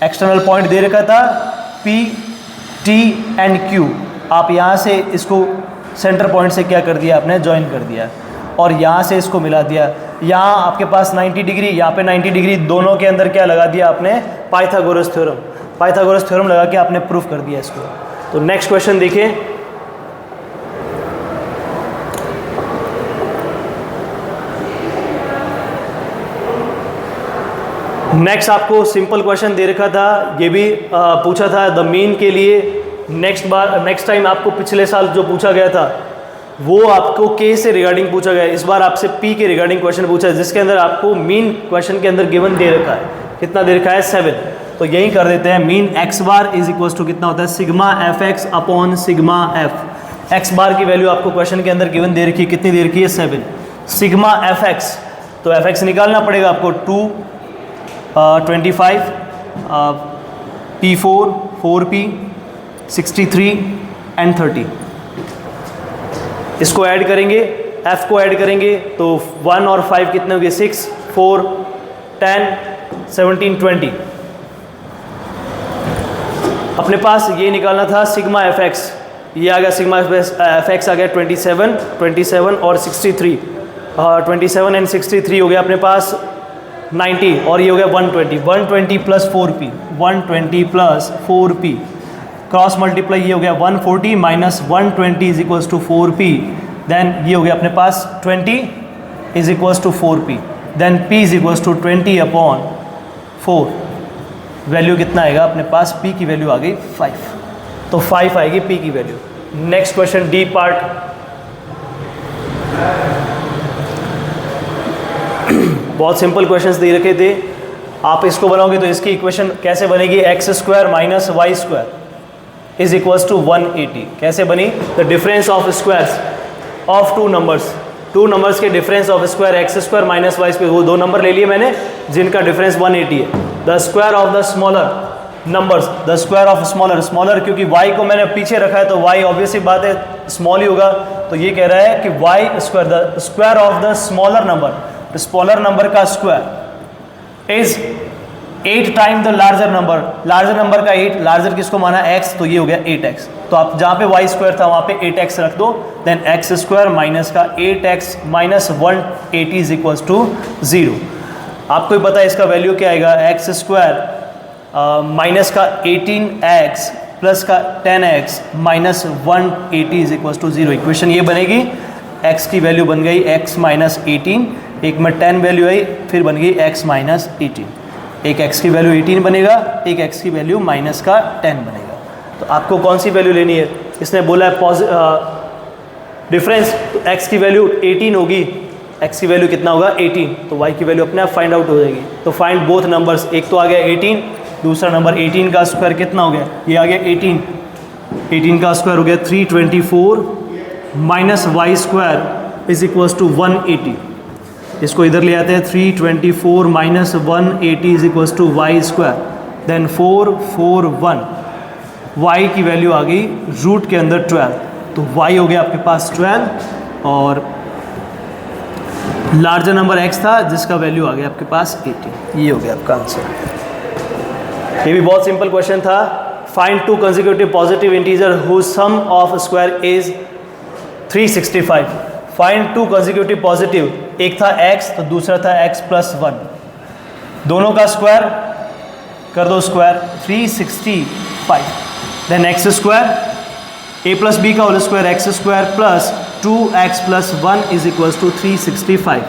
एक्सटर्नल पॉइंट दे रखा था P, T एंड Q। आप यहाँ से इसको सेंटर पॉइंट से क्या कर दिया आपने, ज्वाइन कर दिया और यहाँ से इसको मिला दिया। यहाँ आपके पास 90 डिग्री, यहाँ पे 90 डिग्री, दोनों के अंदर क्या लगा दिया आपने, पाइथागोरस थ्योरम। पाइथागोरस थ्योरम लगा के आपने प्रूफ कर दिया इसको। तो नेक्स्ट क्वेश्चन देखिए, नेक्स्ट आपको सिंपल क्वेश्चन दे रखा था, ये भी पूछा था द मीन के लिए। नेक्स्ट टाइम आपको पिछले साल जो पूछा गया था वो आपको के से रिगार्डिंग पूछा गया, इस बार आपसे पी के रिगार्डिंग क्वेश्चन पूछा है, जिसके अंदर आपको मीन क्वेश्चन के अंदर गिवन दे रखा है, कितना दे रखा है 7। तो यही कर देते हैं, mean x bar is equal to कितना होता है, sigma f x upon sigma f. X bar की वैल्यू आपको क्वेश्चन के अंदर गिवन दे रखी है, कितनी दे रखी है 7। सिग्मा एफ एक्स, तो एफ एक्स निकालना पड़ेगा आपको 2 25 P4 4P 63 एंड 30। इसको ऐड करेंगे, f को ऐड करेंगे तो 1 और 5 कितने हो गए, 6 4 10 17 20। अपने पास ये निकालना था सिग्मा एफ एक्स, ये आ गया सिग्मा एफ एक्स आ गया 27 और 63, 27 एंड 63 हो गया अपने पास 90 और ये हो गया 120 plus 4P, 120 plus 4P cross multiply, ये हो गया 140 माइनस 120 is equals to 4P, then ये हो गया अपने पास 20 is equals to 4P, then P is equals to 20 upon 4। Value कितना आएगा अपने पास, P की वैल्यू आ गई 5, तो 5 आएगी P की value. Next question D part, बहुत सिंपल क्वेश्चंस दे रखे थे, आप इसको बनाओगे तो इसकी इक्वेशन कैसे बनेगी, x square minus y square is equals to 180। कैसे बनी, the difference of squares of two numbers के difference of square x square minus y square, वो दो नंबर ले लिए मैंने जिनका डिफरेंस 180 है। The square of the smaller numbers, the square of smaller क्योंकि y को मैंने पीछे रखा है तो y ऑब्वियसली बात है स्मॉल ही होगा, तो ये कह रहा है कि y square, the square of the smaller number का square is 8 time the larger number का 8, लार्जर किसको माना x, तो ये हो गया 8x। तो आप जहाँ पे y स्क्वायर था वहाँ पे 8x रख दो, देन x स्क्वायर माइनस का 8x minus 180 is equals to 0। आपको ही पता है इसका वैल्यू क्या आएगा, एक्स स्क्वायर माइनस का 18x प्लस का 10x minus 180 is equals to 0। Equation ये बनेगी, x की वैल्यू बन गई x माइनस 18, एक में 10 वैल्यू आई, फिर बन गई x माइनस 18, एक x की वैल्यू 18 बनेगा, एक x की वैल्यू माइनस का 10 बनेगा। तो आपको कौन सी वैल्यू लेनी है, इसने बोला है डिफरेंस, तो x की वैल्यू 18 होगी, x की वैल्यू कितना होगा 18, तो y की वैल्यू अपने आप फाइंड आउट हो जाएगी। तो फाइंड बोथ नंबर्स, एक तो आ गया 18, दूसरा नंबर 18 का स्क्वायर कितना हो गया, ये आ गया 18 का स्क्वायर हो गया 324 minus y square is equals to 180। इसको इधर ले आते हैं, 324 minus 180 is equals to y square, then 441, y की वैल्यू आ गई रूट के अंदर 12, तो y हो गया आपके पास 12 और लार्जर नंबर x था जिसका वैल्यू आ गया आपके पास 18। ये हो गया आपका आंसर। ये भी बहुत सिंपल क्वेश्चन था। Find two consecutive positive integer whose sum of square is 365। Find two consecutive positive, एक था x तो दूसरा था x प्लस 1, दोनों का स्क्वायर कर दो square 365, then x square a plus B का whole square x square plus 2x plus 1 is equals to 365,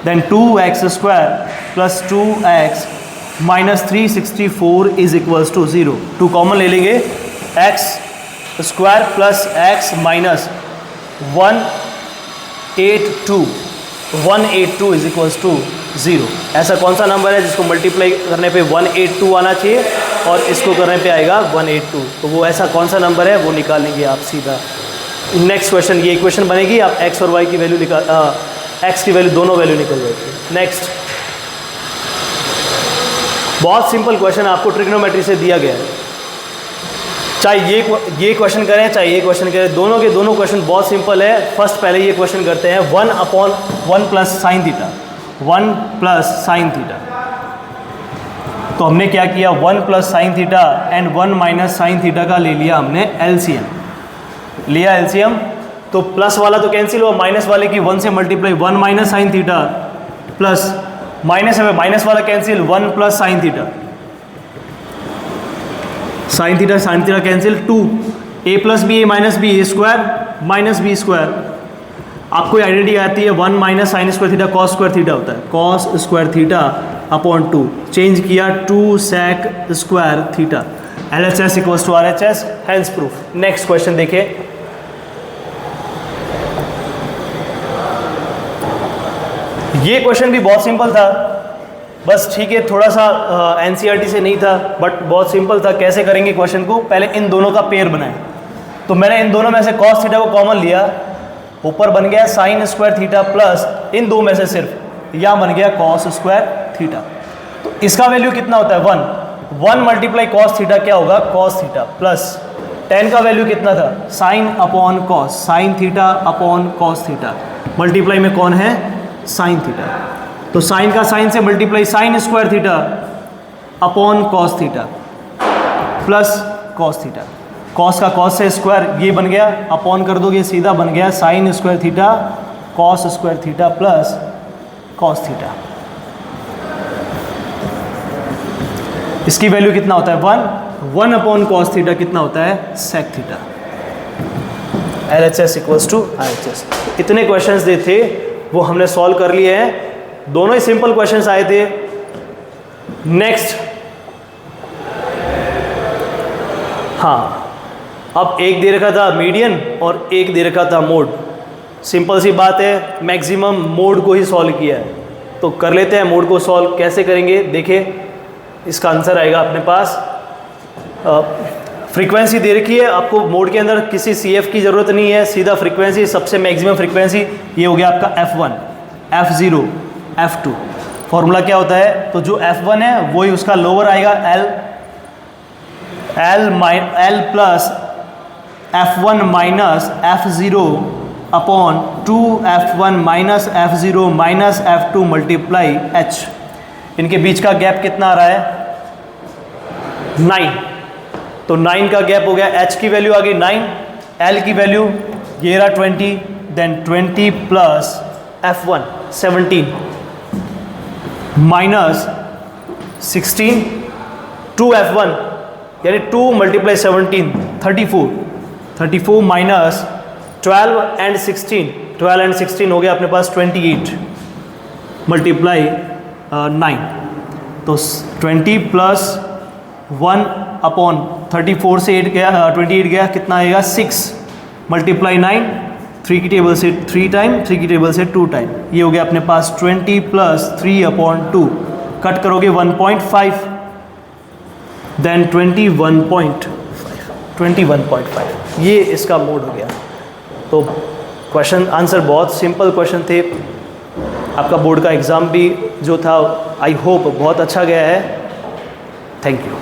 then 2x square plus 2x minus 364 is equals to 0। 2 common ले लेंगे, x square plus x minus 182 is equals to 0। ऐसा कौन सा number है जिसको multiply करने पे 182 आना चाहिए और इसको करने पे आएगा 182, तो वो ऐसा कौन सा नंबर है वो निकालेंगे आप सीधा। नेक्स्ट क्वेश्चन, ये इक्वेशन बनेगी, आप x और y की वैल्यू x की वैल्यू दोनों वैल्यू निकल जाएगी। नेक्स्ट, बहुत सिंपल क्वेश्चन आपको ट्रिग्नोमेट्री से दिया गया है, चाहे ये क्वेश्चन करें चाहे ये क्वेश्चन करें, दोनों के दोनों क्वेश्चन बहुत सिंपल है। फर्स्ट पहले ये क्वेश्चन करते हैं, 1/1 plus sine theta, 1 plus sine theta. तो हमने क्या किया, 1 plus sine theta and 1 minus sine theta का ले लिया हमने एलसीएम, लिया एलसीएम। तो प्लस वाला तो कैंसिल हुआ, माइनस वाले की 1 से multiply, 1 minus sine theta plus minus है, माइनस वाला cancel, 1 plus sine theta, sine theta cancel, 2 a plus b a minus b, a square minus b square. आपको आइडेंटिटी आती है 1 minus sine square theta cos square theta होता है, cos square theta upon 2, change किया 2 sec square theta, LHS equals to RHS, hence proof. Next question देखिए, ये question भी बहुत सिंपल था, बस ठीक है थोड़ा सा NCERT से नहीं था बट बहुत सिंपल था। कैसे करेंगे क्वेश्चन को, पहले इन दोनों का पेयर बनाएं। तो मैंने इन दोनों में से कॉस थीटा को कॉमन लिया, ऊपर बन गया साइन स्क्वायर थीटा प्लस इन दो में से सिर्फ यहाँ बन गया कॉस स्क्वायर थीटा। तो इसका वैल्यू कितना होता है 1 मल्टीप्लाई कॉस थीटा क्या होगा, कॉस थीटा प्लस tan का वैल्यू कितना था, sine upon cos, sine theta upon cos theta, multiply में कौन है, साइन थीटा। तो साइन का साइन से multiply sign square theta upon cos theta plus cos theta, cos का कॉस से स्क्वायर ये बन गया, अपॉन कर दोगे सीधा बन गया sign square theta cos square theta plus cos theta. इसकी वैल्यू कितना होता है 1 अपॉन कॉस थीटा कितना होता है sec theta, LHS equals to RHS। इतने क्वेश्चंस दे थे वो हमने सॉल्व कर लिए हैं, दोनों ही सिंपल क्वेश्चंस आए थे। नेक्स्ट, हाँ अब एक दे रखा था मीडियन और एक दे रखा था मोड। सिंपल सी बात है, मैक्सिमम मोड को ही सॉल्व किया है, तो कर लेते हैं मोड को सॉल्व। कैसे करेंगे देखिए, इसका आंसर आएगा अपने पास, फ्रीक्वेंसी दे रखी है आपको, मोड के अंदर किसी CF की ज़रूरत नहीं है, सीधा फ्रीक्वेंसी, सबसे मैक्सिमम फ्रीक्वेंसी ये हो गया आपका F1, F0, F2। फॉर्मूला क्या होता है, तो जो F1 है वही उसका लोअर आएगा L plus F1 minus F0 upon 2F1 minus F0 minus F2 multiply H। इनके बीच का गैप कितना आ रहा है 9, तो 9 का गैप हो गया, H की वैल्यू आ गई 9, L की वैल्यू ये रहा 20, then 20 plus F1 17 minus 16 2F1 यानी 2 मल्टीप्लाई 17 34 माइनस 12 एंड 16 हो गया अपने पास 28 मल्टीप्लाई 9, तो 20 प्लस 1 अपॉन 34 से 8 गया 28 गया, कितना आएगा 6 मल्टीप्लाई 9, 3 की टेबल से 3 टाइम, 3 की टेबल से 2 टाइम, ये हो गया अपने पास 20 प्लस 3 अपॉन 2, कट करोगे 1.5, देन 21.5, ये इसका मोड हो गया। तो क्वेश्चन आंसर बहुत सिंपल क्वेश्चन थे। आपका बोर्ड का एग्ज़ाम भी जो था आई होप बहुत अच्छा गया है। Thank you.